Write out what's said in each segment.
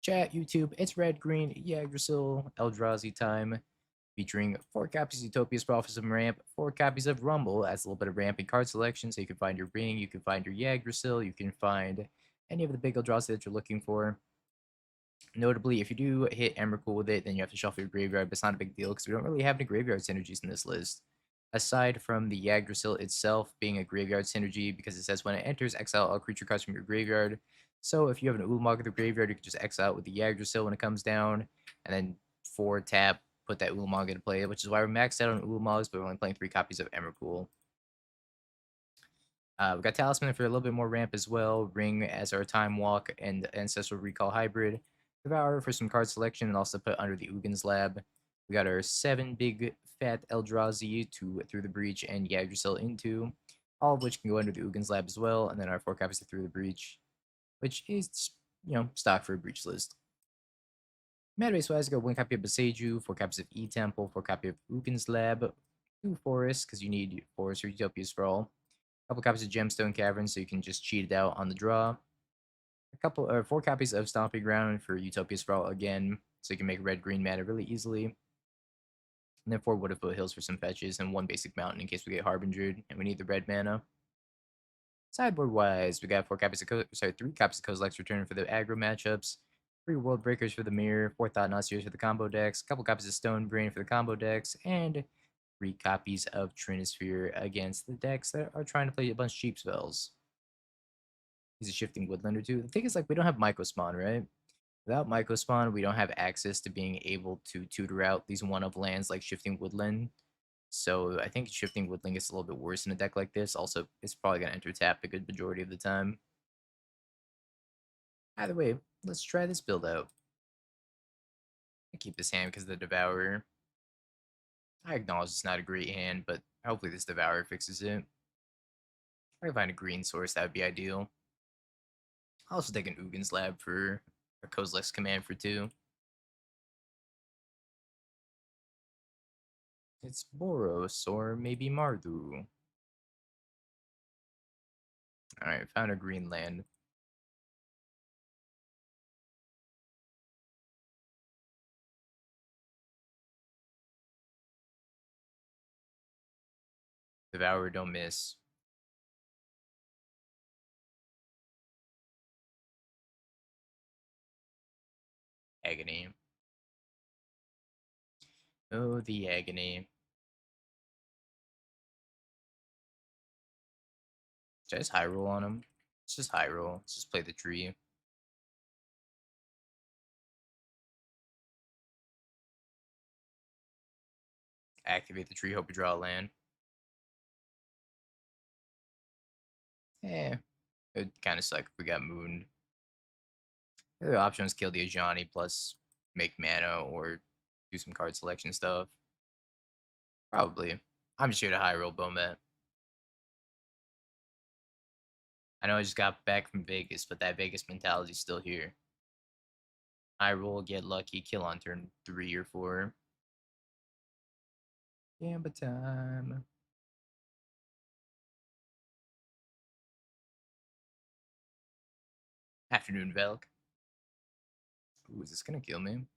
Chat, YouTube, it's Red Green Yggdrasil Eldrazi time, featuring 4 copies of Utopia's Prophecy Ramp, 4 copies of Rumble as a little bit of ramping card selection, so you can find your ring, you can find your Yggdrasil, you can find any of the big Eldrazi that you're looking for. Notably, if you do hit Emrakul with it, then you have to shuffle your graveyard, but it's not a big deal because we don't really have any graveyard synergies in this list. Aside from the Yggdrasil itself being a graveyard synergy, because it says when it enters, exile all creature cards from your graveyard. So if you have an Ulamog in the graveyard, you can just exile it with the Yggdrasil when it comes down, and then 4 tap, put that Ulamog into play, which is why we're maxed out on Ulamogs, but we're only playing 3 copies of Emrakul. We've got Talisman for a little bit more ramp as well, Ring as our Time Walk, and Ancestral Recall Hybrid. Devour for some card selection and also put under the Ugins Lab. We got our 7 big fat Eldrazi to Through the Breach and Yggdrasil into, all of which can go under the Ugins Lab as well, and then our 4 copies of Through the Breach, which is, stock for a Breach list. Mana base wise, got 1 copy of Beseju, 4 copies of E-Temple, 4 copy of Ugins Lab, 2 Forests, because you need Forest or Utopias for all. Couple copies of Gemstone Cavern, so you can just cheat it out on the draw. A couple or 4 copies of Stomping Ground for Utopia Sprawl again, so you can make red-green mana really easily. And then 4 Wood of Foothills for some fetches, and 1 basic mountain in case we get Harbinger, and we need the red mana. Sideboard wise, we got 3 copies of Kozilek's Return for the aggro matchups, 3 World Breakers for the mirror, 4 Thought-Knot for the combo decks, a couple copies of Stone Brain for the combo decks, and 3 copies of Trinisphere against the decks that are trying to play a bunch of cheap spells. He's a Shifting Woodland or 2. The thing is, like, we don't have Mycospawn, right? Without Mycospawn, we don't have access to being able to tutor out these one-of lands like Shifting Woodland. So I think Shifting Woodland gets a little bit worse in a deck like this. Also, it's probably going to enter tap a good majority of the time. Either way, let's try this build out. I keep this hand because of the Devourer. I acknowledge it's not a great hand, but hopefully this Devourer fixes it. If I can find a green source, that would be ideal. I'll also take an Ugin Slab for a Kozilek's Command for 2. It's Boros or maybe Mardu. Alright, found a green land. Devour, don't miss. Agony. Oh, the agony. Should I just high roll on him? Let's just high roll. Let's just play the tree. Activate the tree, hope we draw a land. Eh, it would kind of suck if we got mooned. The other option is kill the Ajani plus make mana or do some card selection stuff. Probably. I'm just here to high roll Bomet. I know I just got back from Vegas, but that Vegas mentality's still here. High roll, get lucky, kill on turn 3 or 4. Gamba time. Afternoon Velk. Ooh, is this gonna kill me?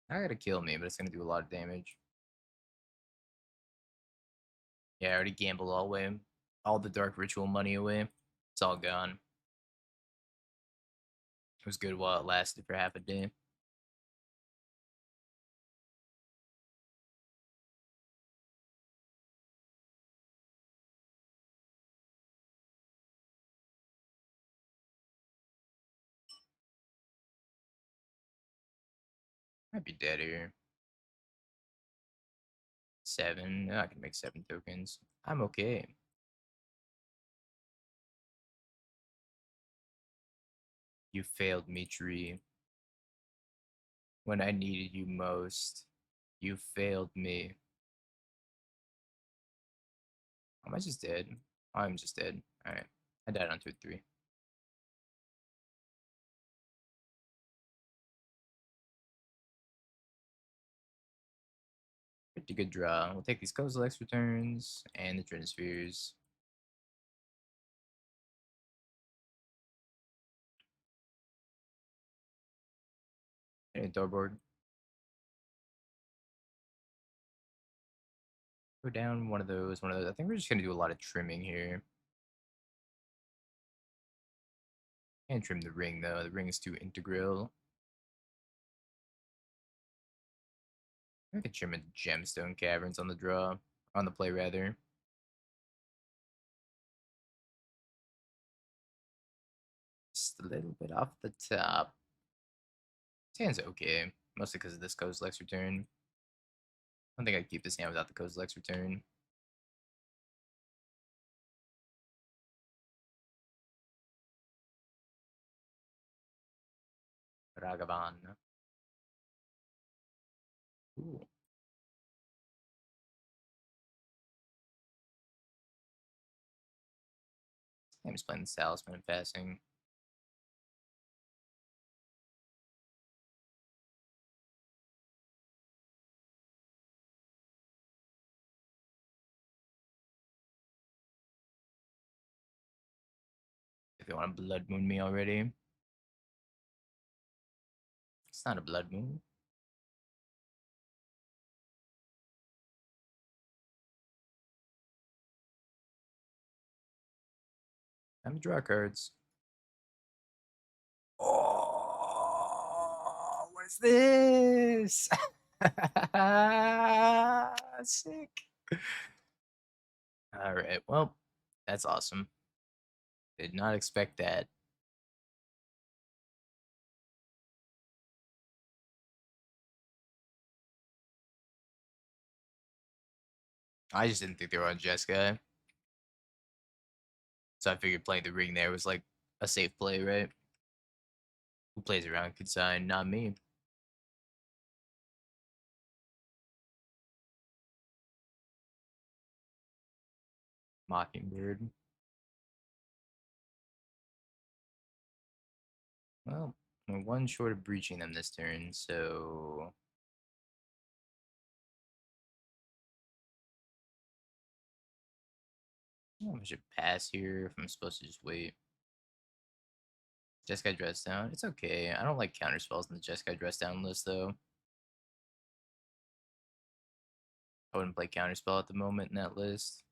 Not gonna kill me, but it's gonna do a lot of damage. Yeah, I already gambled all the Dark Ritual money away. It's all gone. It was good while it lasted for half a day. Might be dead here. 7. I can make 7 tokens. I'm okay. You failed me, tree. When I needed you most, you failed me. Am I just dead? I'm just dead. Alright. I died on turn 3. Pretty good draw. We'll take these Kozilek's returns and the Trinispheres. Doorboard. Go down one of those, one of those. I think we're just gonna do a lot of trimming here. Can't trim the ring though. The ring is too integral. I could trim a gemstone caverns on the draw, on the play rather. Just a little bit off the top. This hand's okay, mostly because of this Kozilek's return. I don't think I'd keep this hand without the Kozilek's return. Ragavan. Ooh. I'm just playing the Talisman and passing. If you want to Blood Moon me already. It's not a Blood Moon. Time to draw cards. Oh, what is this? Sick. All right. Well, that's awesome. Did not expect that. I just didn't think they were on Jessica. So I figured playing the ring there was like a safe play, right? Who plays around consign? Not me. Mockingbird. Well, we're one short of breaching them this turn, so I should pass here if I'm supposed to just wait. Jeskai Dress Down. It's okay. I don't like counter spells in the Jeskai Dress Down list, though. I wouldn't play counterspell at the moment in that list.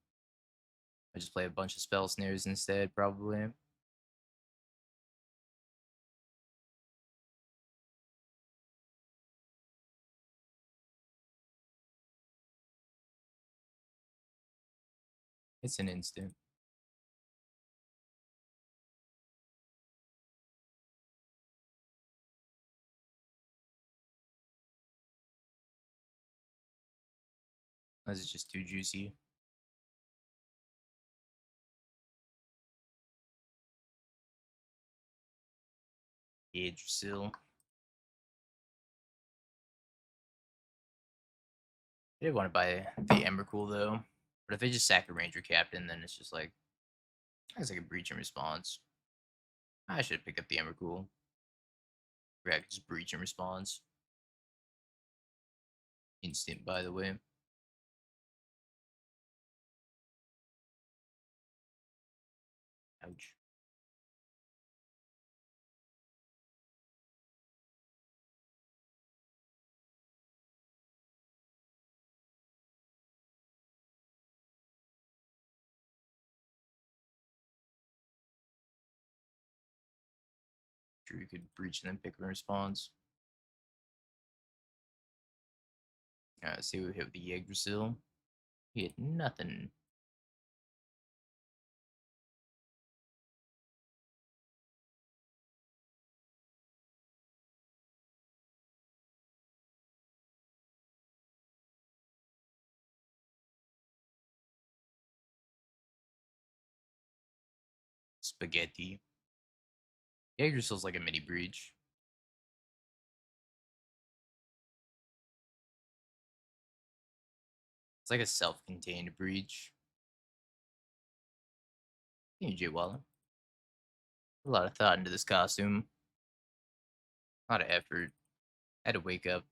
I just play a bunch of spell snares instead, probably. It's an instant. Unless it's just too juicy. Yggdrasil. I did want to buy the Emrakul, though. But if they just sack a Ranger Captain, then it's just like, it's like a breach in response. I should have picked up the Emrakul. Yeah, I could just breach in response. Instant, by the way. Ouch. Sure, you could breach and then pick a response. See what we hit with the Yggdrasil. He hit nothing. Spaghetti. Yggdrasil's like a mini breach. It's like a self-contained breach. Thank you, Jay Waller. A lot of thought into this costume. A lot of effort. I had to wake up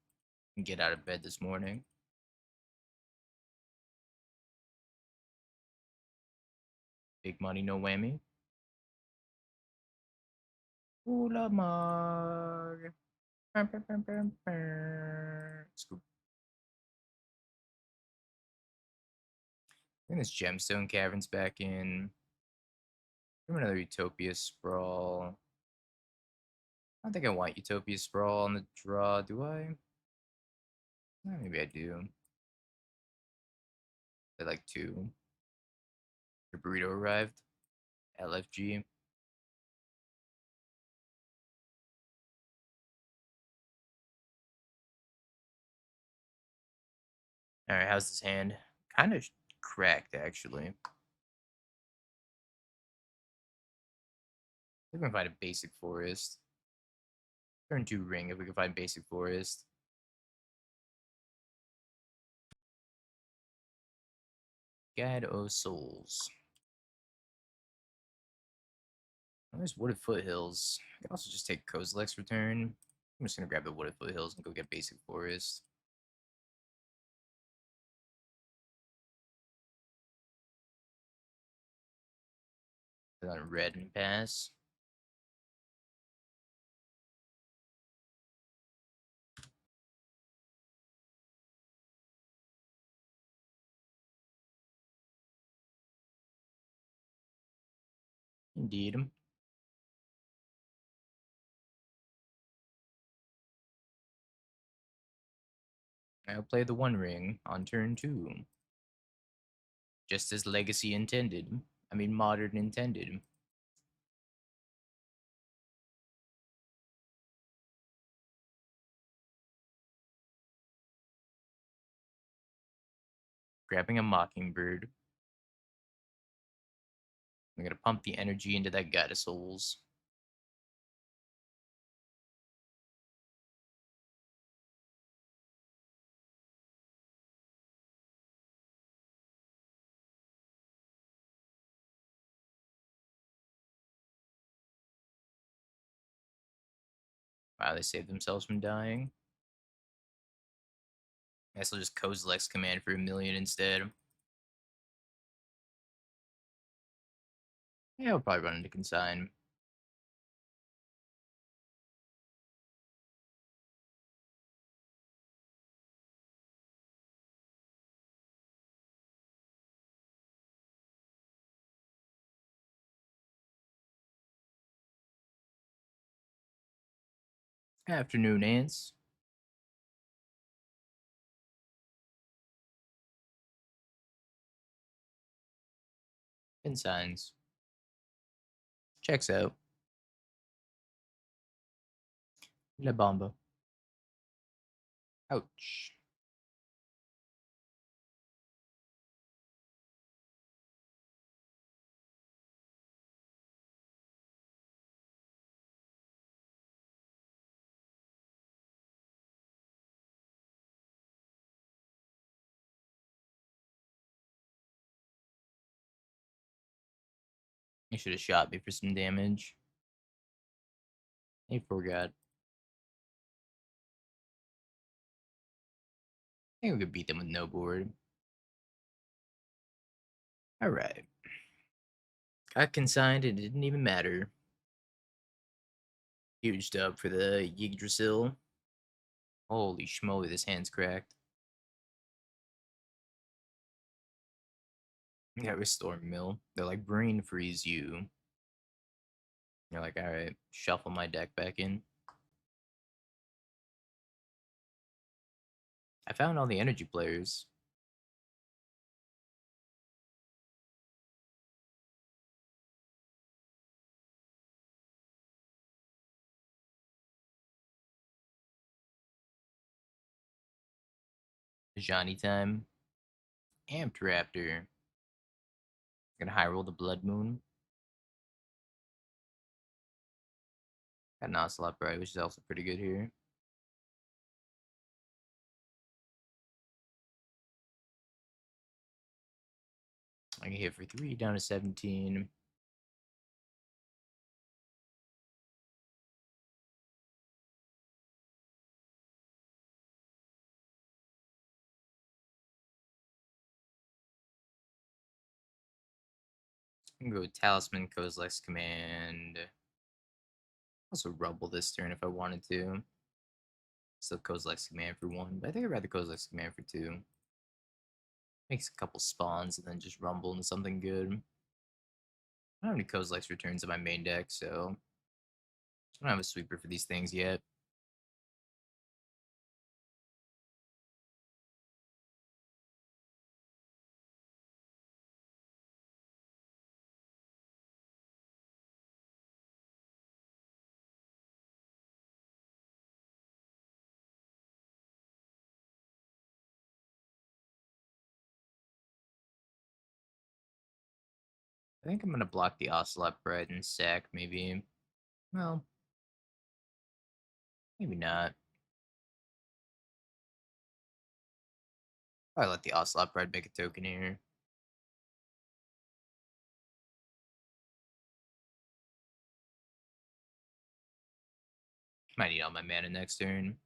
and get out of bed this morning. Big money, no whammy. Ooh la mug. Scoop. Bring this gemstone caverns back in. Bring another Utopia Sprawl. I don't think I want Utopia Sprawl on the draw, do I? Maybe I do. I like two. The burrito arrived. LFG. Alright, how's this hand? Kind of cracked, actually. We're gonna find a basic forest. Turn 2 ring if we can find basic forest. Guide of Souls. Oh, there's Wooded Foothills. I can also just take Kozilek's return. I'm just gonna grab the Wooded Foothills and go get basic forest. Put on red and pass. Indeed. I'll play the One Ring on turn 2. Just as Legacy intended. I mean, Modern intended. Grabbing a Mockingbird. I'm gonna pump the energy into that Guide of Souls. Wow, they saved themselves from dying. I guess I'll just Kozilek's command for 1,000,000 instead. Yeah, I'll probably run into Consign. Afternoon, Ants. Consigns. Checks out. La Bomba. Ouch. He should have shot me for some damage. He forgot. I think we could beat them with no board. Alright. Got consigned, it didn't even matter. Huge dub for the Yggdrasil. Holy schmoly, this hand's cracked. Yeah, Restore Mill. They're like, brain freeze you. You're like, alright, shuffle my deck back in. I found all the energy players. Johnny time. Amped Raptor. Gonna high roll the Blood Moon. Got an Ocelot Bright, which is also pretty good here. I can hit for 3 down to 17. I can go Talisman, Kozilek's Command. Also Rumble this turn if I wanted to. Still Kozilek's command for 1, but I think I'd rather Kozilek's command for 2. Makes a couple spawns and then just rumble into something good. I don't have any Kozilek's returns in my main deck, so I don't have a sweeper for these things yet. I think I'm gonna block the Ocelot Bread and sack, maybe. Well, maybe not. Probably let the Ocelot Bread make a token here. Might need all my mana next turn.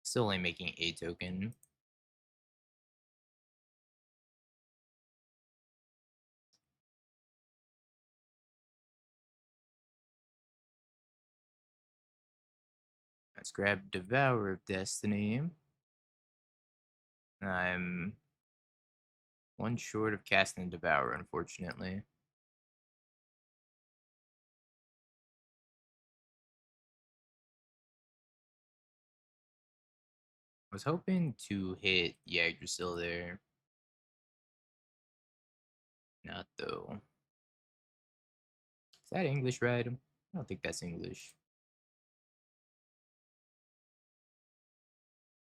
Still only making a token. Let's grab Devourer of Destiny. I'm one short of casting Devourer, unfortunately. I was hoping to hit Yggdrasil there. Not though. Is that English, right? I don't think that's English.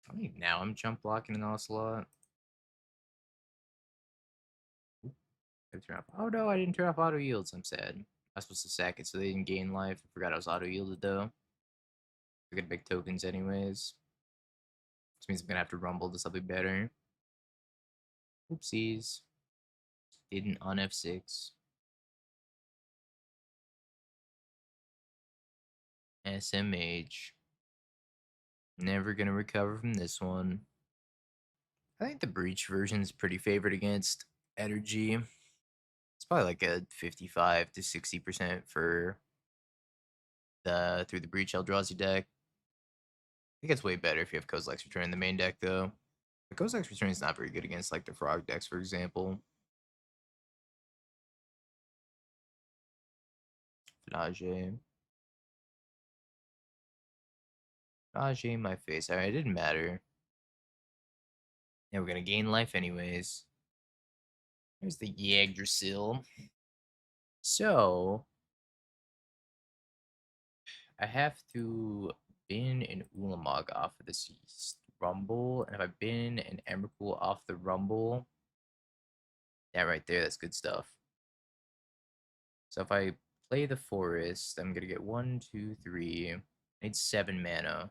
I think now I'm jump blocking an Ocelot. I turn off. Oh no, I didn't turn off auto yields. I'm sad. I was supposed to sack it so they didn't gain life. I forgot I was auto yielded though. I get big tokens anyways. Which means I'm gonna have to rumble to something better. Oopsies. Didn't on F6. SMH. Never gonna recover from this one. I think the breach version is pretty favored against energy. It's probably like a 55 to 60% for the through the breach Eldrazi deck. I think it's way better if you have Kozilek's Return in the main deck though. The Kozilek's Return is not very good against like the frog decks, for example. Fnage. Fnage in my face. Alright, it didn't matter. Yeah, we're gonna gain life anyways. There's the Yggdrasil. So I have to bin an Ulamog off of this Rumble, and if I bin an Emrakul off the Rumble, that right there, that's good stuff. So if I play the Forest, I'm gonna get 1, 2, 3. I need 7 mana.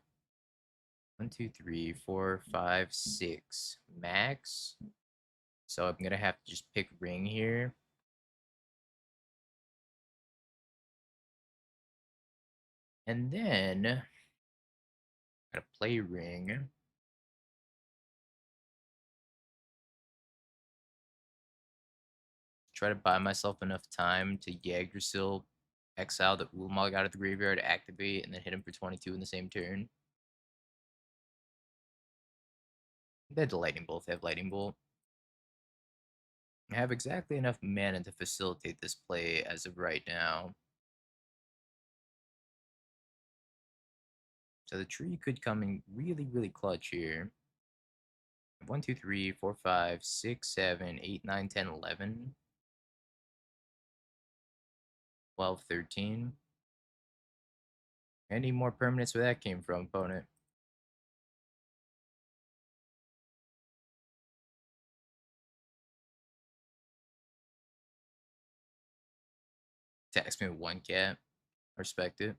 1, 2, 3, 4, 5, 6 max. So I'm gonna have to just pick Ring here. And then I'm gonna play Ring. Try to buy myself enough time to Yggdrasil, exile the Ulamog out of the graveyard, activate, and then hit him for 22 in the same turn. They had the Lightning Bolt. They have Lightning Bolt. I have exactly enough mana to facilitate this play as of right now. So the tree could come in really, really clutch here. 1, 2, 3, 4, 5, 6, 7, 8, 9, 10, 11, 12, 13. Any more permanents where that came from, opponent? Tax me with 1 cat. Respect it.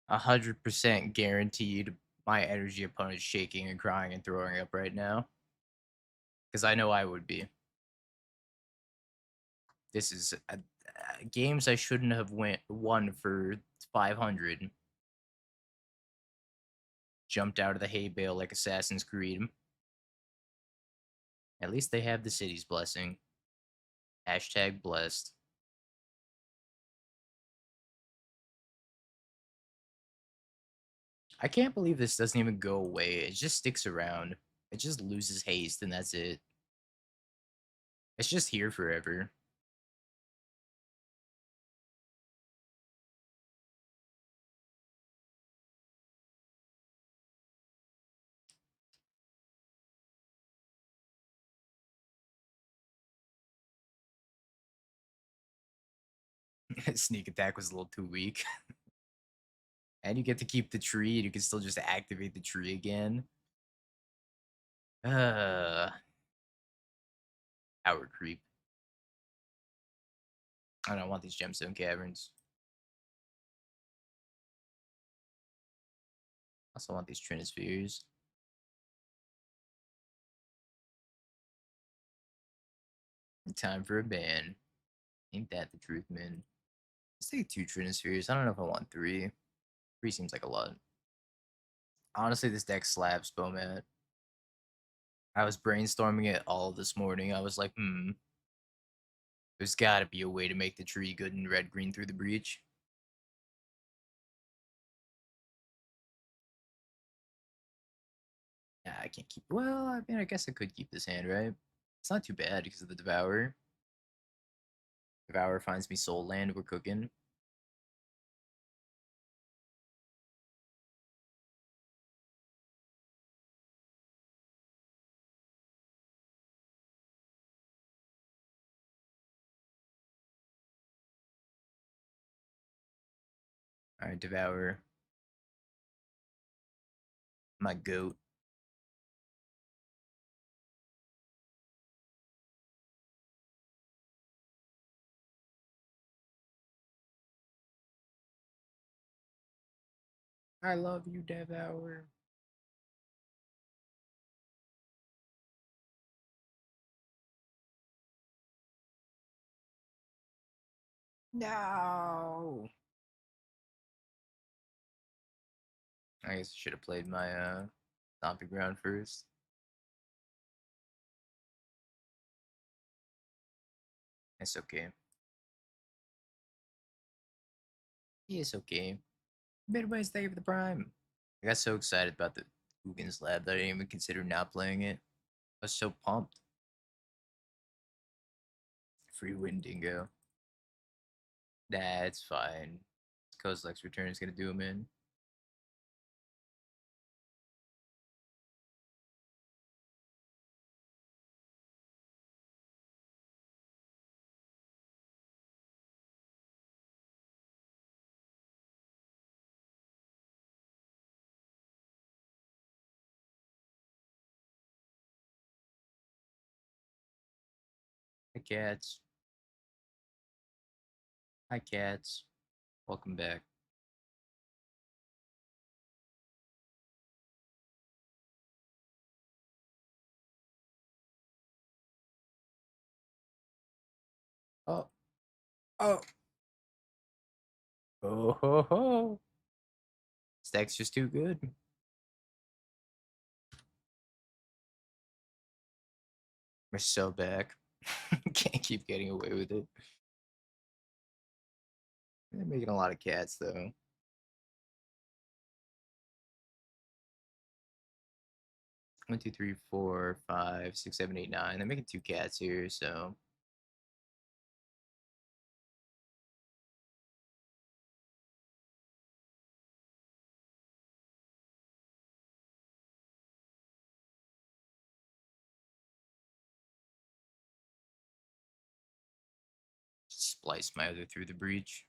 A 100% guaranteed my energy opponent shaking and crying and throwing up right now. because I know I would be. This is games I shouldn't have won for 500. Jumped out of the hay bale like Assassin's Creed. At least they have the city's blessing. Hashtag blessed. I can't believe this doesn't even go away. It just sticks around. It just loses haste and that's it. It's just here forever. Sneak attack was a little too weak. And you get to keep the tree and you can still just activate the tree again. Uh Power creep. I don't want these gemstone caverns. I also want these trinispheres. Time for a ban. Ain't that the truth, man? Let's take 2 trinispheres. I don't know if I want 3. 3 seems like a lot. Honestly, this deck slaps Bomat. I was brainstorming it all this morning. I was like, there's gotta be a way to make the tree good and red-green through the breach. Yeah, I can't keep. Well, I mean, I guess I could keep this hand, right? It's not too bad because of the Devourer. Devourer finds me Soul Land. We're cooking. All right, Devourer. My goat. I love you, Devourer. No. I guess I should have played my Stomping Ground first. It's okay. It's okay. Midway's Day of the Prime. I got so excited about the Ugins Lab that I didn't even consider not playing it. I was so pumped. Free win, Dingo. Nah, it's fine. Kozilek's return is gonna do him in. Hi, cats. Hi, cats. Welcome back. Oh, oh, oh, ho, ho. Stack's just too good. We're so back. Can't keep getting away with it. They're making a lot of cats, though. 1, 2, 3, 4, 5, 6, 7, 8, 9. They're making 2 cats here, so splice my other through the breach.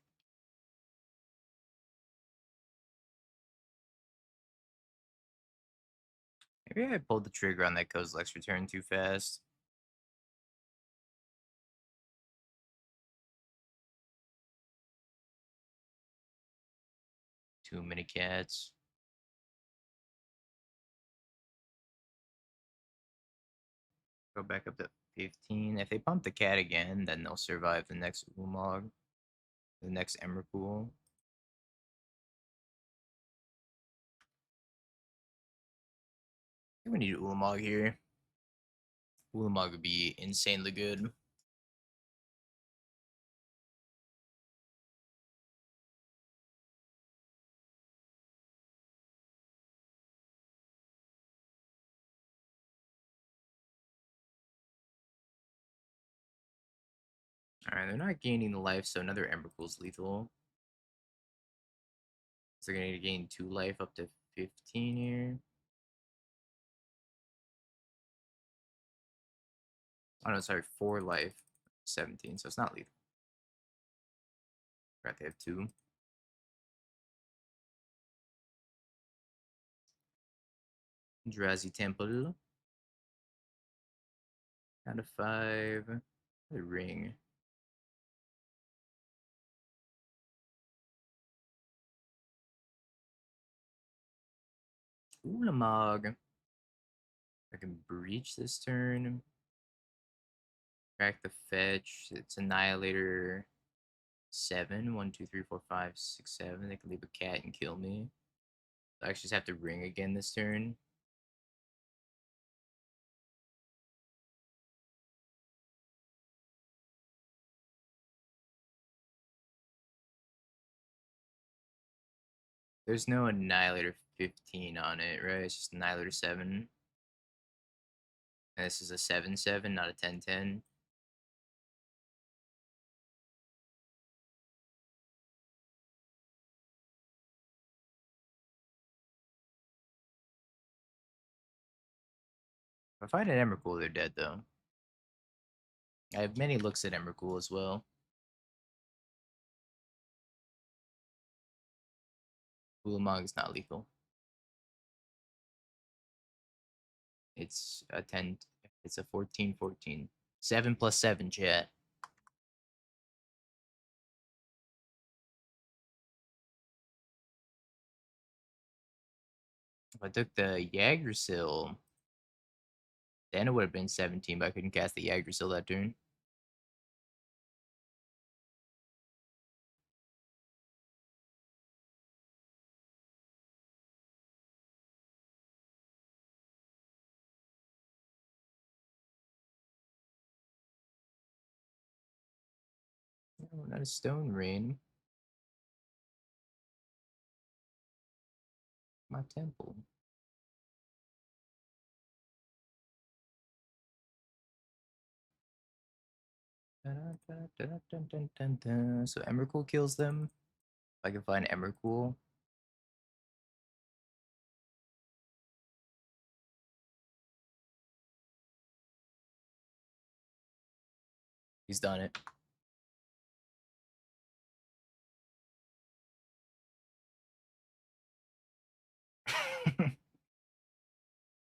Maybe I pulled the trigger on that Kozilek's return too fast. Too many cats. Go back up to 15. If they pump the cat again, then they'll survive the next Ulamog, the next Emrakul. I think we need Ulamog here. Ulamog would be insanely good. Alright, they're not gaining the life, so another Emrakul's lethal. So they're gonna gain 2 life up to 15 here. Oh no, sorry, 4 life, 17, so it's not lethal. Right, they have 2. Yggdrasil Temple. Out of 5. The ring. Ulamog. I can breach this turn. Crack the fetch. It's Annihilator 7. 1, 2, 3, 4, 5, 6, 7. They can leave a cat and kill me. I actually just have to ring again this turn. There's no Annihilator 15 on it, right? It's just Annihilator 7. And this is a 7/7, not a 10/10. If I find an Emrakul, they're dead, though. I have many looks at Emrakul as well. Ulamog is not lethal. It's a 10. It's a 14/14. 7 plus 7, chat. If I took the Yggdrasil, then it would have been 17, but I couldn't cast the Yggdrasil that turn. No, not a Stone Rain. My temple. So Emrakul kills them. If I can find Emrakul. He's done it.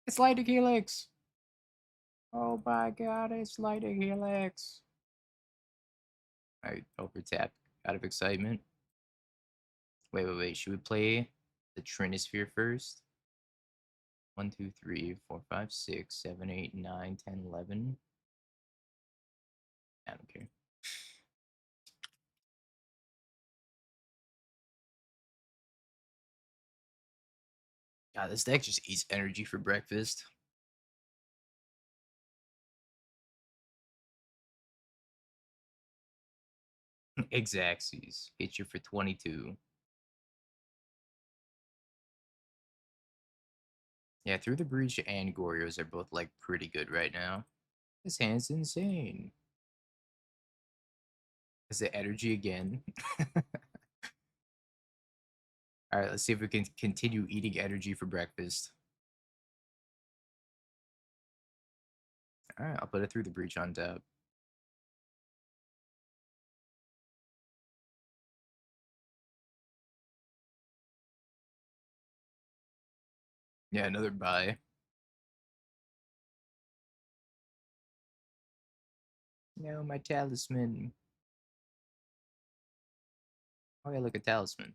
It's Lightning Helix. Oh my god, it's Lightning Helix. I over tapped out of excitement. Wait. Should we play the Trinisphere first? 1, 2, 3, 4, 5, 6, 7, 8, 9, 10, 11. I don't care. God, this deck just eats energy for breakfast. Exacxies. Hit you for 22. Yeah, Through the Breach and Goryo's are both like pretty good right now. This hand's insane. Is it energy again? Alright, let's see if we can continue eating energy for breakfast. Alright, I'll put it Through the Breach on top. Yeah, another buy. No, my talisman. Oh yeah, look, a talisman.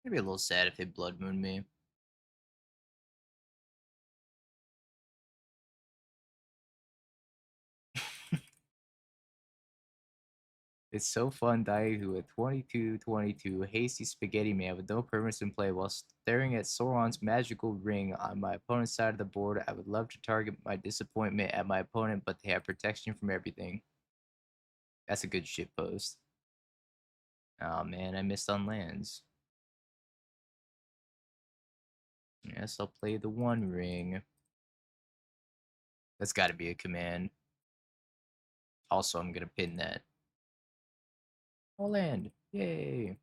I'd be a little sad if they Blood Moon me. It's so fun dying to a 22-22 hasty spaghetti man with no permanents in play while staring at Sauron's magical ring on my opponent's side of the board. I would love to target my disappointment at my opponent, but they have protection from everything. That's a good shit post. Oh man, I missed on lands. Yes, I'll play the One Ring. That's gotta be a command. Also, I'm gonna pin that. Oh, land. Yay.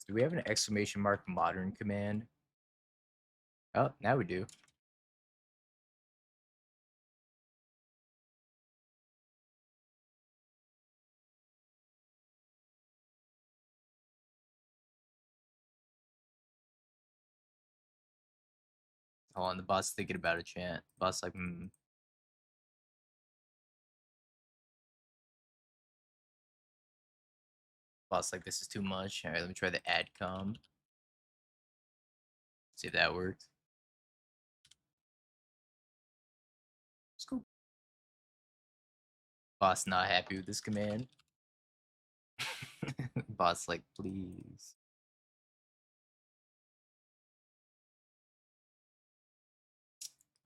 Do we have an exclamation mark modern command? Oh, now we do. Hold on, the boss thinking about a chant. Boss like, Boss like, this is too much. All right, let me try the adcom. See if that works. Scoop. Boss not happy with this command. Boss like, please.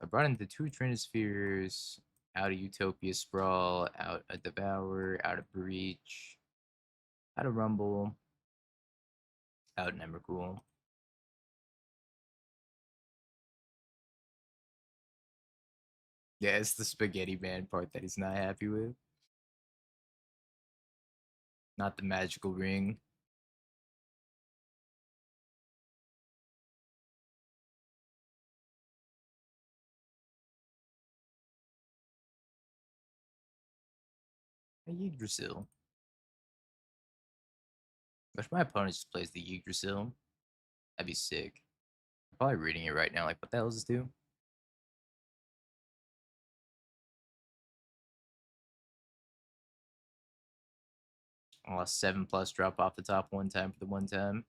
I brought in the two Trinispheres, out of Utopia Sprawl, out a Devour, out of Breach, out of Rumble, out in Emrakul. Yeah, it's the spaghetti man part that he's not happy with. Not the magical ring. A Yggdrasil. If my opponent just plays the Yggdrasil, that'd be sick. I'm probably reading it right now, like, what the hell does this do? I lost 7+ drop off the top one time for the one time.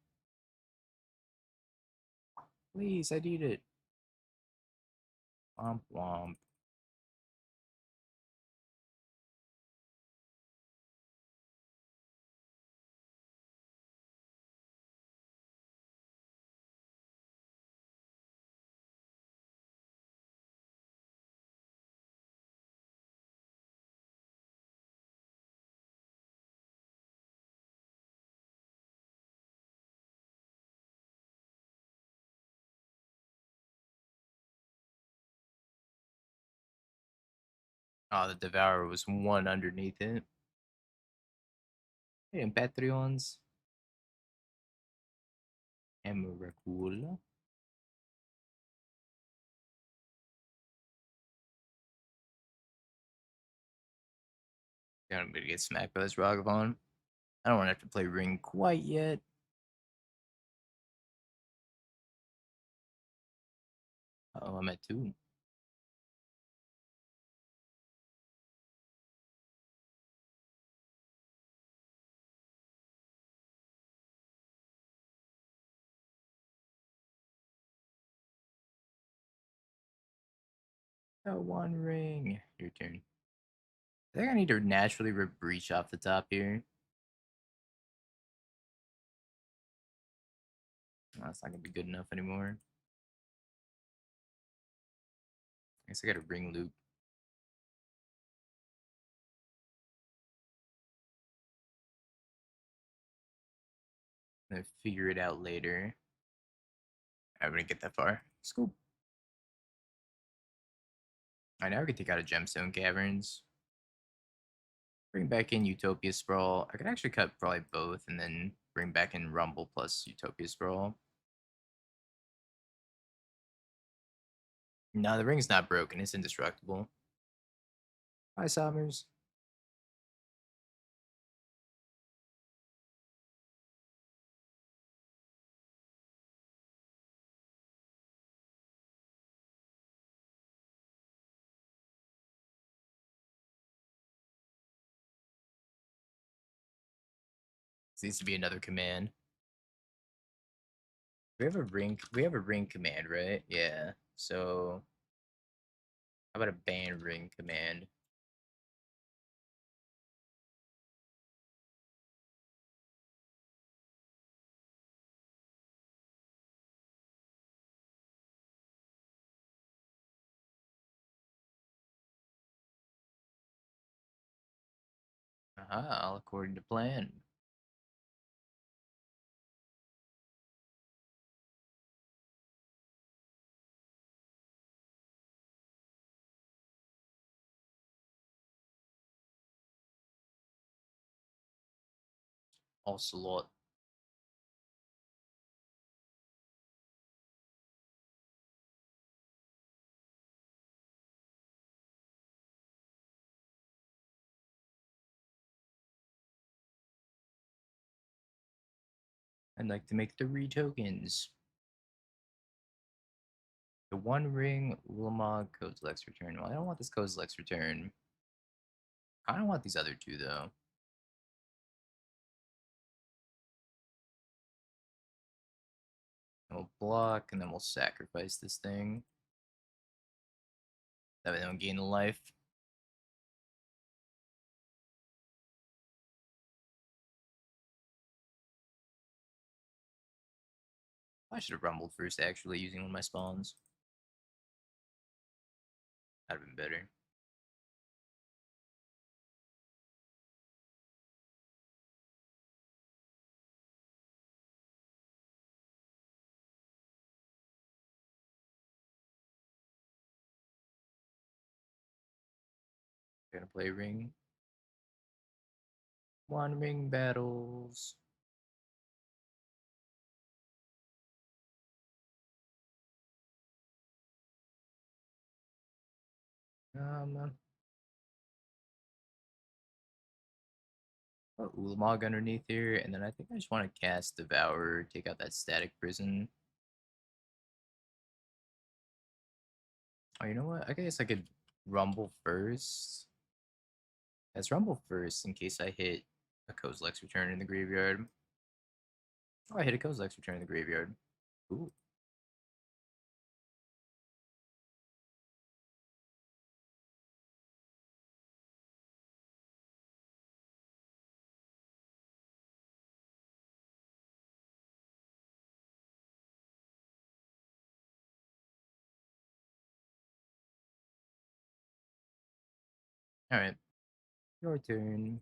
Please, I need it. Womp womp. Oh, the Devourer was one underneath it. Hey, Patreons. Emrakul. I'm gonna get smacked by this Ragavan. I don't want to have to play Ring quite yet. Oh, I'm at 2. Oh, One Ring. Your turn. I think I need to naturally breach off the top here. No, that's not gonna be good enough anymore. I guess I got a ring loop. I'm gonna figure it out later. I'm gonna get that far. Scoop. Alright, now we can take out a Gemstone Caverns. Bring back in Utopia Sprawl. I could actually cut probably both and then bring back in Rumble plus Utopia Sprawl. No, the ring's not broken. It's indestructible. Hi, Summers. This needs to be another command. We have a ring command, right? Yeah. So how about a ban ring command? Aha, all according to plan. Ocelot. I'd like to make 3 tokens. The One Ring, Ulamog, Kozilek's Return. Well, I don't want this Kozilek's Return. I don't want these other two, though. We'll block, and then we'll sacrifice this thing. That way they don't gain a life. I should have rumbled first, actually, using one of my spawns. That'd have been better. Gonna play ring. One ring battles. Um, put Ulamog underneath here, and then I think I just want to cast Devour, take out that Static Prison. Oh, you know what? I guess I could Rumble first. Let's Rumble first in case I hit a Kozilek's Return in the graveyard. Oh, I hit a Kozilek's Return in the graveyard. Ooh. Alright. Your turn.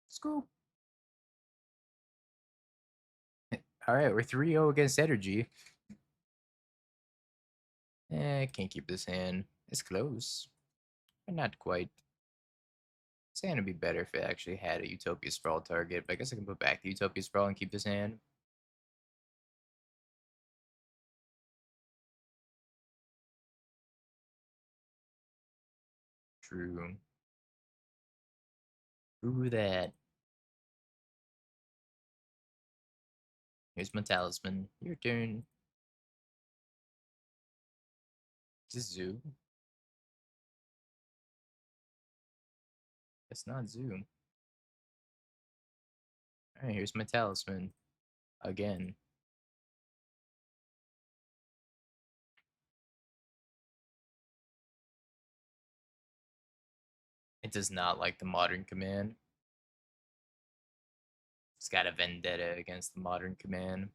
Scoop. Alright, we're 3-0 against Energy. Can't keep this hand. It's close. But not quite. This hand would be better if it actually had a Utopia Sprawl target, but I guess I can put back the Utopia Sprawl and keep this hand. True. True that. Here's my talisman. Your turn. Is this Zoo? It's not Zoo. Alright, here's my talisman. Again. It does not like the modern command. It's got a vendetta against the modern command.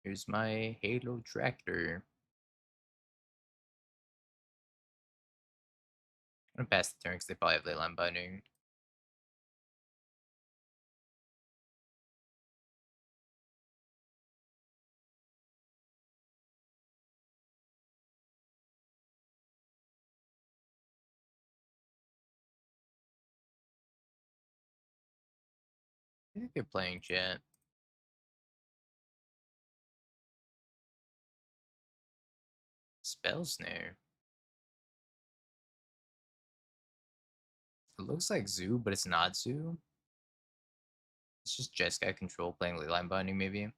Here's my Halo Tractor. I'm gonna pass the turn because they probably have Leyline Binding. I think they're playing chat. Spell Snare. looks like Zoo, but it's not Zoo. It's just Jeskai control playing Leyline Binding, maybe.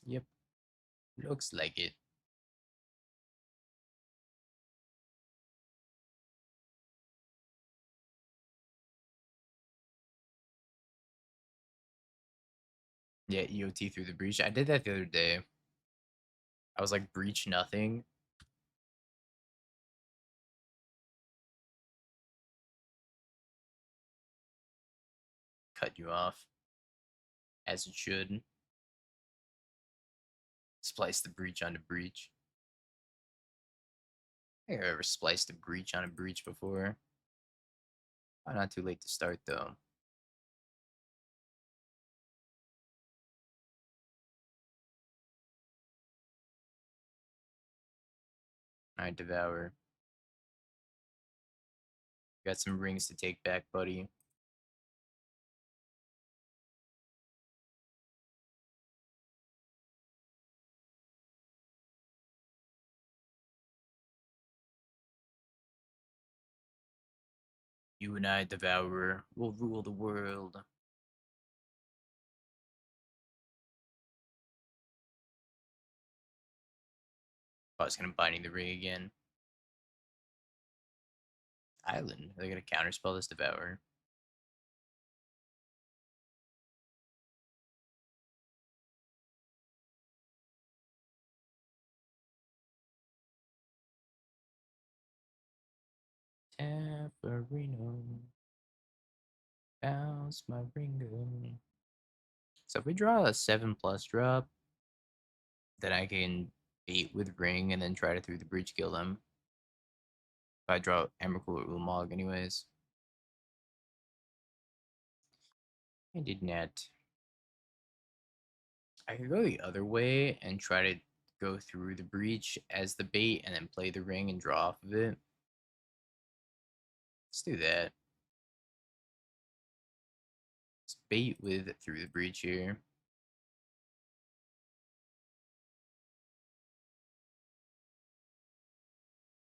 Yep, looks like it. Yeah, EOT through the breach. I did that the other day. I was like, breach nothing. Cut you off, as it should. Splice the breach onto breach. I think I've ever spliced a breach on a breach before. Probably not too late to start, though. Alright, Devour. Got some rings to take back, buddy. You and I, Devourer, will rule the world. I was gonna binding the ring again. Island. They're gonna counterspell this Devourer. Tafarino. Bounce my ringo. So if we draw a 7+ drop, then I can bait with ring and then try to through the breach kill them. If I draw Emrakul or Ulamog anyways. I did not. I could go the other way and try to go through the breach as the bait and then play the ring and draw off of it. Let's do that. Let's bait with through the breach here.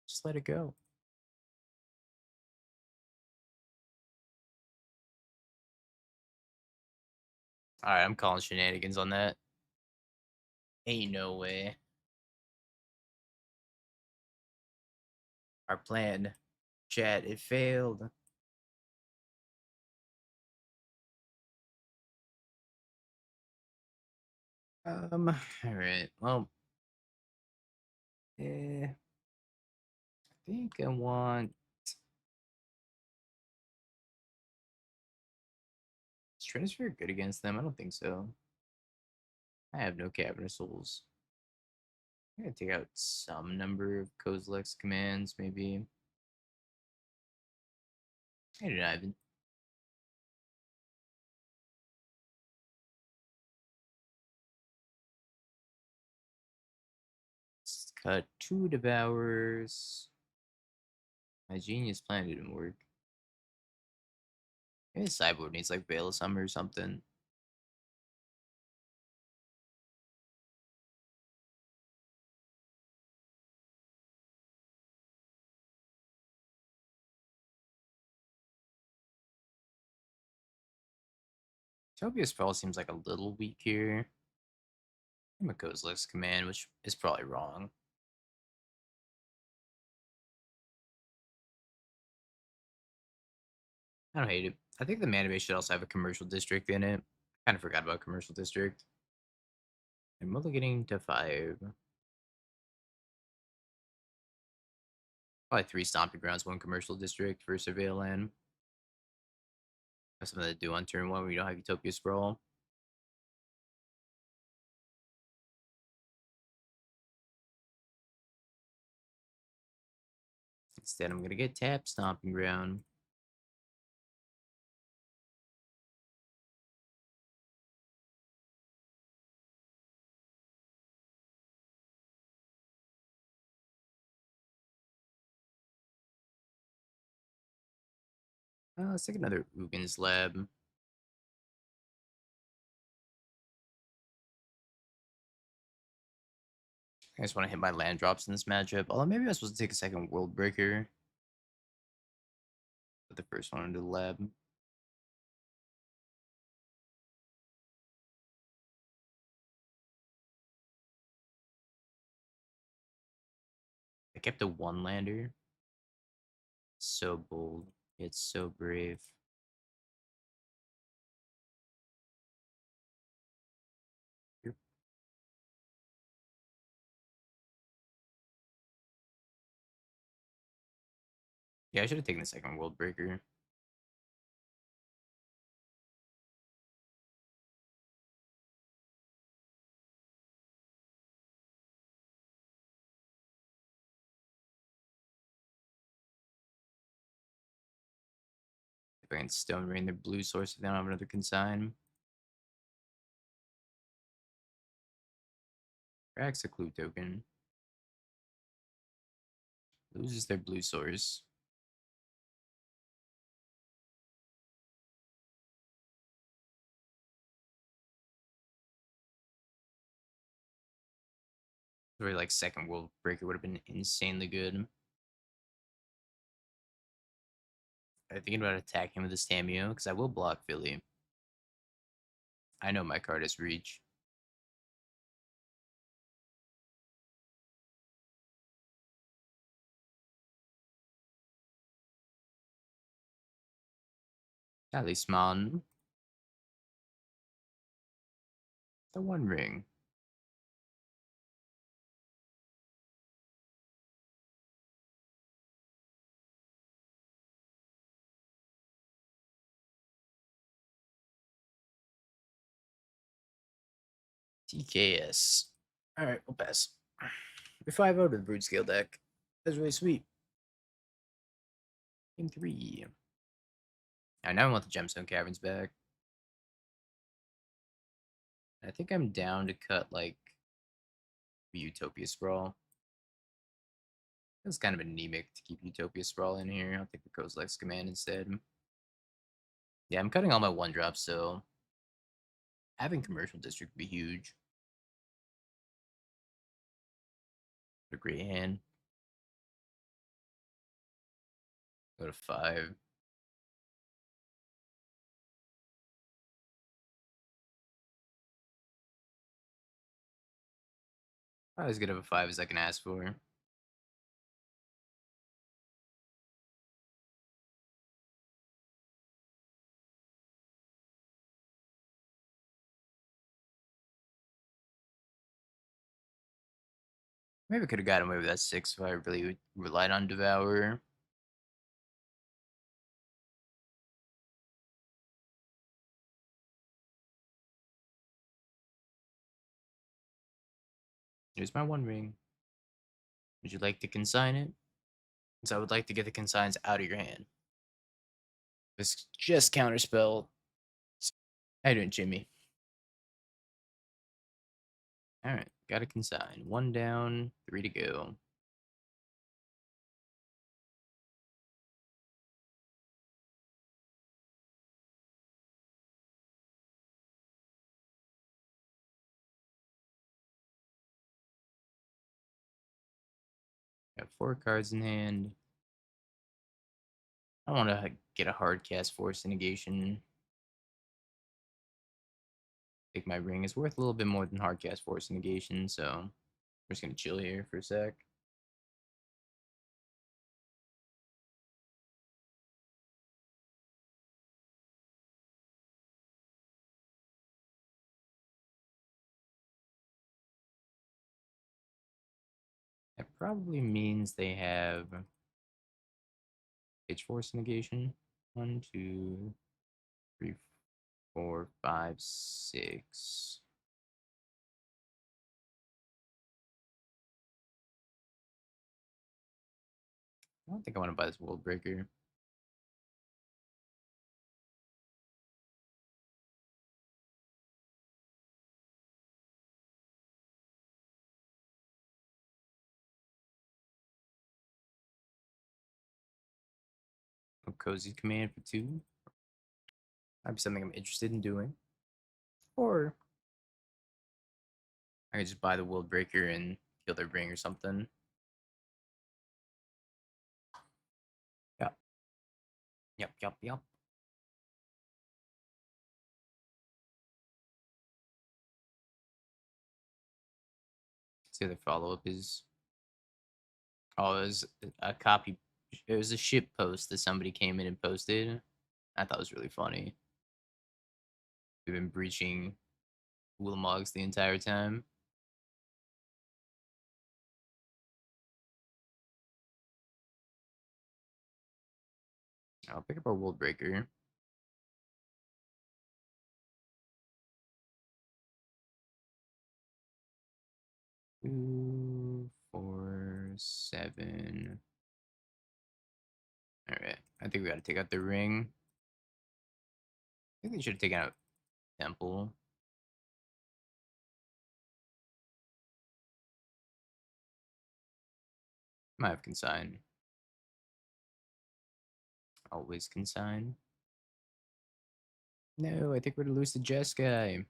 Just let it go. Alright, I'm calling shenanigans on that. Ain't no way. Our plan, chat, it failed. Alright, well, I think I want. Is Transfer good against them? I don't think so. I have no Cabinet Souls. I'm gonna take out some number of Kozilek's commands, maybe. I didn't even. Let's cut 2 Devours. My genius plan didn't work. Maybe the sideboard needs like Veil of Summer or something. Tobias Sprawl seems like a little weak here. I'm a Kozilek's command, which is probably wrong. I don't hate it. I think the mana base should also have a commercial district in it. Kind of forgot about commercial district. I'm only getting to 5. Probably 3 stomping grounds, 1 commercial district for surveil land. That's something to do on turn 1 when you don't have Utopia Sprawl. Instead, I'm gonna get tap stomping ground. Let's take another Ugins Lab. I just want to hit my land drops in this matchup. Although maybe I was supposed to take a second World Breaker. the first one into the lab. I kept a one lander. So bold. It's so brave. Yep. Yeah, I should have taken the second world breaker. If I can stone rain their blue source if they don't have another consign. Cracks a clue token. Loses their blue source. Or like second world breaker would have been insanely good. I'm thinking about attacking with this Tamio because I will block Philly. I know my card is reach. Talisman. The One Ring. TKS. Alright, we'll pass. We 5-0 to the Brood Scale deck. That's really sweet. Game 3. Alright, now I want the Gemstone Caverns back. I think I'm down to cut, like, Utopia Sprawl. It's kind of anemic to keep Utopia Sprawl in here. I'll take the Kozilek's Command instead. Yeah, I'm cutting all my 1-drops, so having Commercial District would be huge. A great hand. Go to 5. Probably as good of a 5 as I can ask for. Maybe I could have gotten away with that 6 if I really relied on Devour. Here's my One Ring. Would you like to consign it? Because I would like to get the consigns out of your hand. It's just counterspell. How you doing, Jimmy? Alright, got a consign. 1 down, 3 to go. Got 4 cards in hand. I want to get a hard cast Force Negation. I think my ring is worth a little bit more than hard cast Force Negation, so I'm just going to chill here for a sec. That probably means they have Pitch Force Negation. 1, 2, 3, 4, 5, 6. I don't think I want to buy this World Breaker. A Cozy Command for 2. Might be something I'm interested in doing. Or I could just buy the World Breaker and kill their ring or something. Yeah. Yup, yup, yup. See, the follow up is oh, it was a copy. It was a ship post that somebody came in and posted. I thought it was really funny. We've been breaching Willmogs the entire time. I'll pick up our World Breaker. 2, 4, 7. All right. I think we got to take out the ring. I think we should have taken out Temple. Might have consign. Always consign. No, I think we're to lose the Jess guy.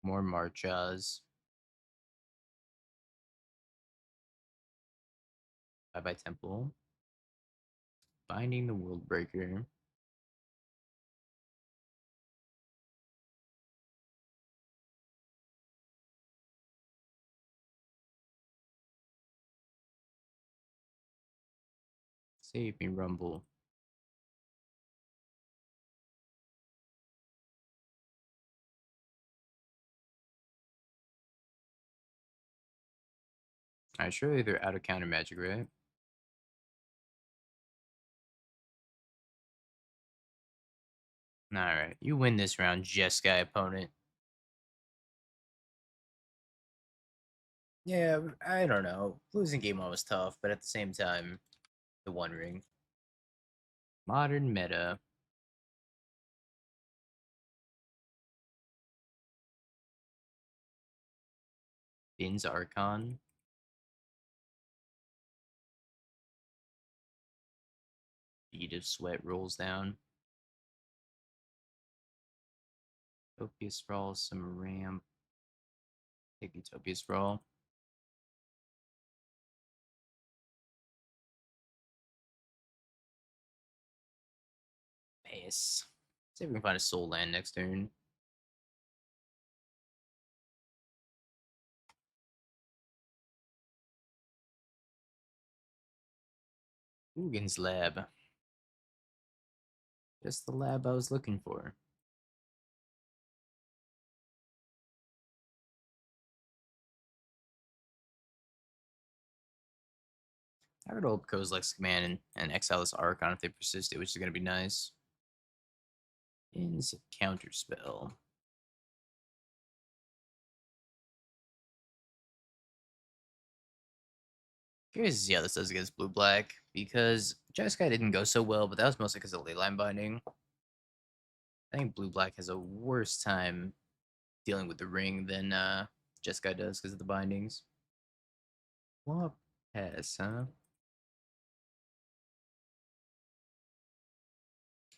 More Marchas. Bye bye Temple. Binding the World Breaker. Save me, Rumble. Alright, surely they're out of counter magic, right? Alright, you win this round, Jeskai opponent. Yeah, I don't know. Losing game one was tough, but at the same time, the One Ring. Modern meta. Bin's Archon. Bead of Sweat rolls down. Utopia Sprawl, some ramp. Take Utopia Sprawl. Nice. See if we can find a soul land next turn. Ugins Lab. Just the lab I was looking for. I would hope Kozilek's command and exile this Archon if they persisted, which is going to be nice. Bin's Counterspell. Curious to see how this does against blue black because Jeskai didn't go so well, but that was mostly because of leyline binding. I think blue black has a worse time dealing with the ring than Jeskai does because of the bindings. What pass, huh?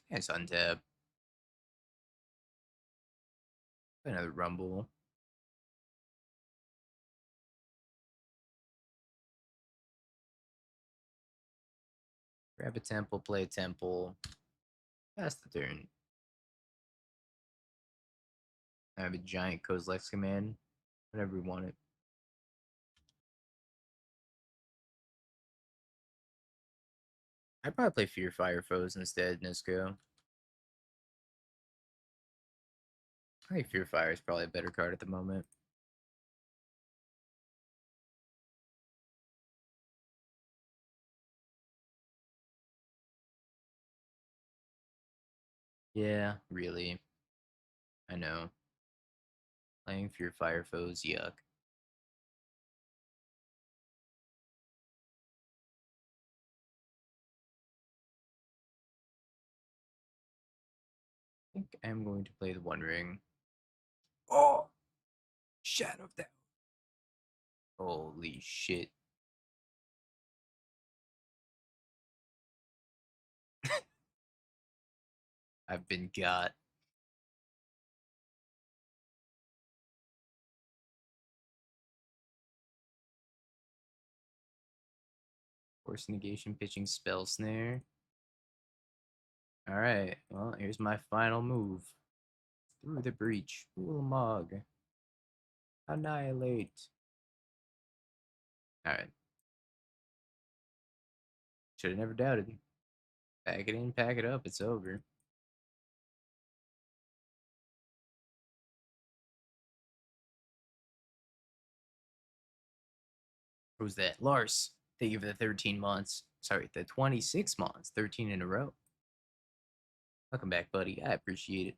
Nice untap. Another rumble. Grab a temple, play a temple. Pass the turn. I have a giant Kozilek's command. Whatever we want it. I'd probably play Fear Fire Foes instead, Nisco. I think Fear Fire is probably a better card at the moment. Yeah, really. I know. Playing Fear Fire Foes, yuck. I think I'm going to play the One Ring. Oh! Shadow of Doubt. Holy shit. I've been got. Force negation, pitching spell snare. Alright, well, here's my final move. Through the breach. Ulamog. Annihilate. Alright. Should have never doubted. Pack it in, pack it up, it's over. Who's that? Lars. Thank you for the 13 months. Sorry, the 26 months. 13 in a row. Welcome back, buddy. I appreciate it.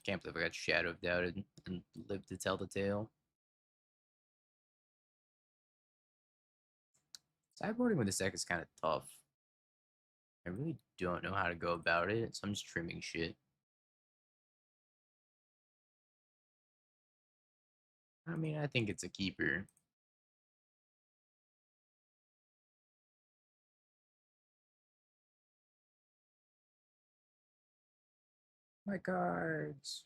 Can't believe I got Shadow Doubted and lived to tell the tale. Sideboarding with this deck is kind of tough. I really don't know how to go about it, so I'm just trimming shit. I mean, I think it's a keeper. My cards.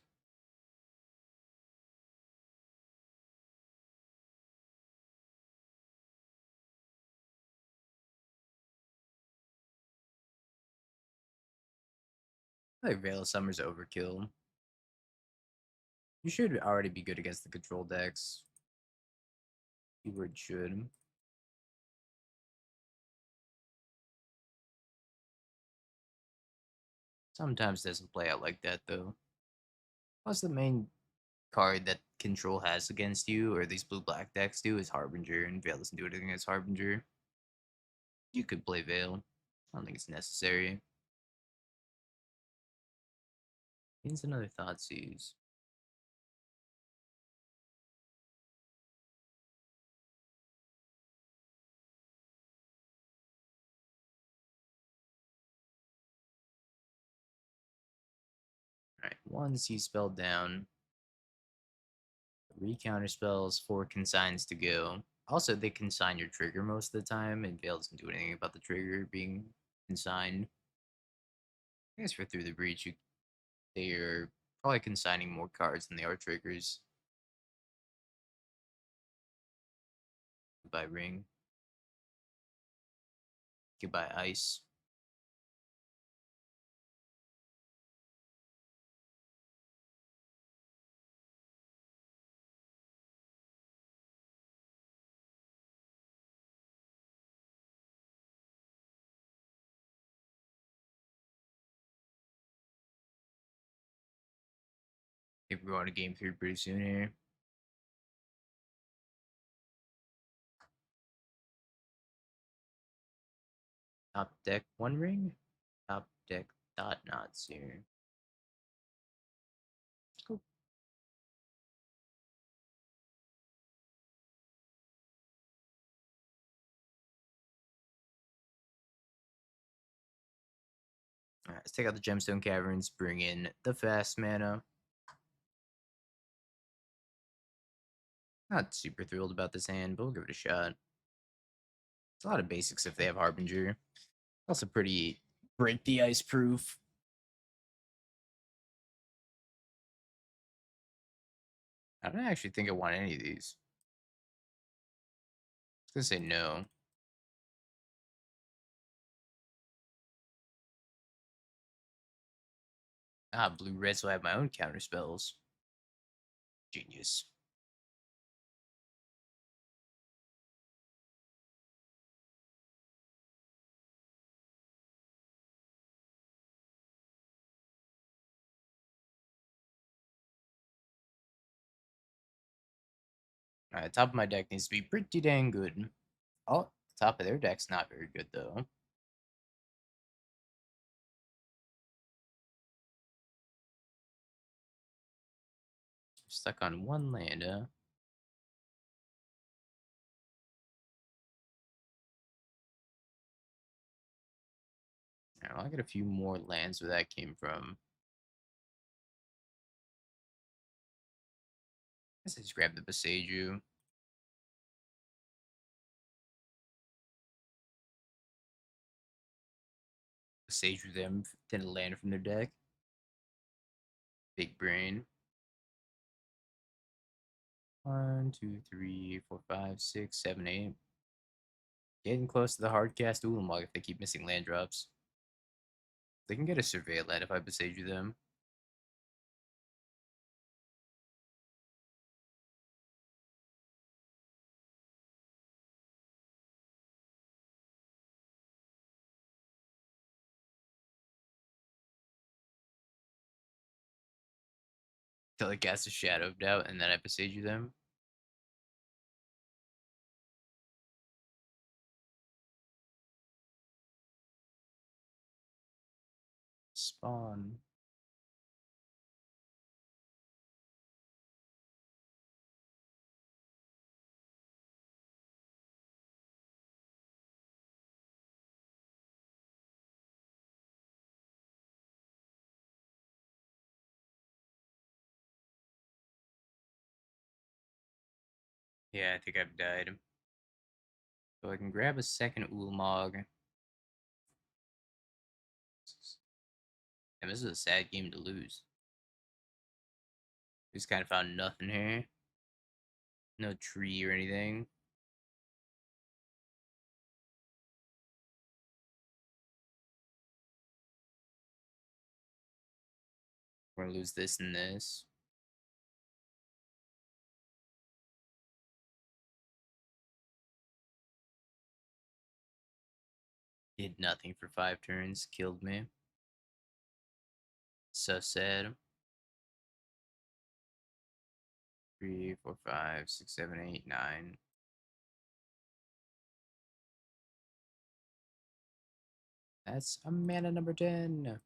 I like Veil of Summer's overkill. You should already be good against the control decks. Keyword should. Sometimes doesn't play out like that though. Plus the main card that control has against you, or these blue-black decks do, is Harbinger, and Veil doesn't do anything against Harbinger. You could play Veil. I don't think it's necessary. Means another Thoughtseize. Alright, one C spell down. 3 counter spells, 4 consigns to go. Also, they consign your trigger most of the time, and Veil doesn't do anything about the trigger being consigned. I guess for Through the Breach, they are probably consigning more cards than they are triggers. Goodbye Ring. Goodbye Ice. If we're going to game 3 pretty soon here. Top deck 1 ring. Top deck dot knots here. Cool. Alright, let's take out the Gemstone Caverns, bring in the fast mana. Not super thrilled about this hand, but we'll give it a shot. It's a lot of basics if they have Harbinger. Also pretty break the ice proof. I don't actually think I want any of these. I was gonna say no. Ah, blue red, so I have my own counter spells. Genius. Alright, top of my deck needs to be pretty dang good. Oh, top of their deck's not very good though. Stuck on 1 land, huh? Alright, I'll get a few more lands where that came from. I guess I just grab the Beseju. Beseju them, then a land from their deck. Big brain. 1, 2, 3, 4, 5, 6, 7, 8. Getting close to the hard cast Ulamog if they keep missing land drops. They can get a Surveil land if I besage them. Till it casts a Shadow of Doubt and then I besage them. Spawn. Yeah, I think I've died. So I can grab a second Ulamog. And this is a sad game to lose. Just kind of found nothing here. No tree or anything. We're gonna lose this and this. Did nothing for 5 turns. Killed me. So sad. 3, 4, 5, 6, 7, 8, 9. That's a mana number 10.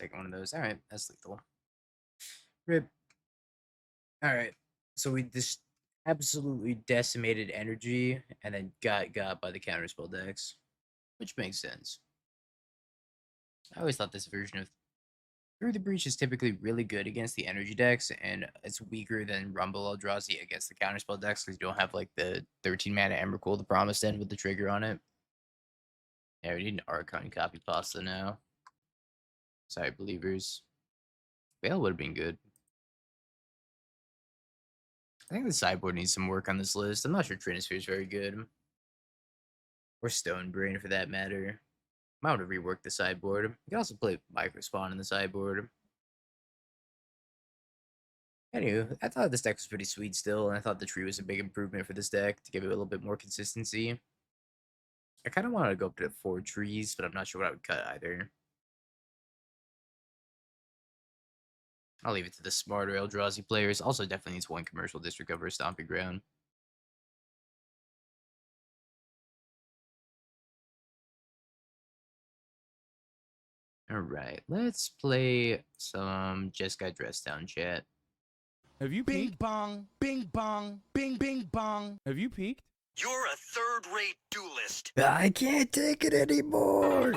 Take one of those. Alright, that's lethal. Rip. Alright. So we just absolutely decimated energy and then got by the counterspell decks. Which makes sense. I always thought this version of Through the Breach is typically really good against the energy decks, and it's weaker than Rumble Eldrazi against the counterspell decks because you don't have like the 13 mana Emrakul, the Promised End with the trigger on it. Yeah, we need an Archon copy pasta now. Sorry, believers. Veil would have been good. I think the sideboard needs some work on this list. I'm not sure Trinisphere is very good. Or Stonebrain for that matter. Might want to rework the sideboard. You can also play Microspawn in the sideboard. Anywho, I thought this deck was pretty sweet still, and I thought the tree was a big improvement for this deck to give it a little bit more consistency. I kind of wanted to go up to 4 trees, but I'm not sure what I would cut either. I'll leave it to the smarter Eldrazi players. Also, definitely needs 1 commercial district over a Stomping Ground. Alright, let's play some Just Got Dressed Down chat. Have you Bing peeked? bong, bing bong, bing bing bong. Have you peeked? You're a third-rate duelist. I can't take it anymore!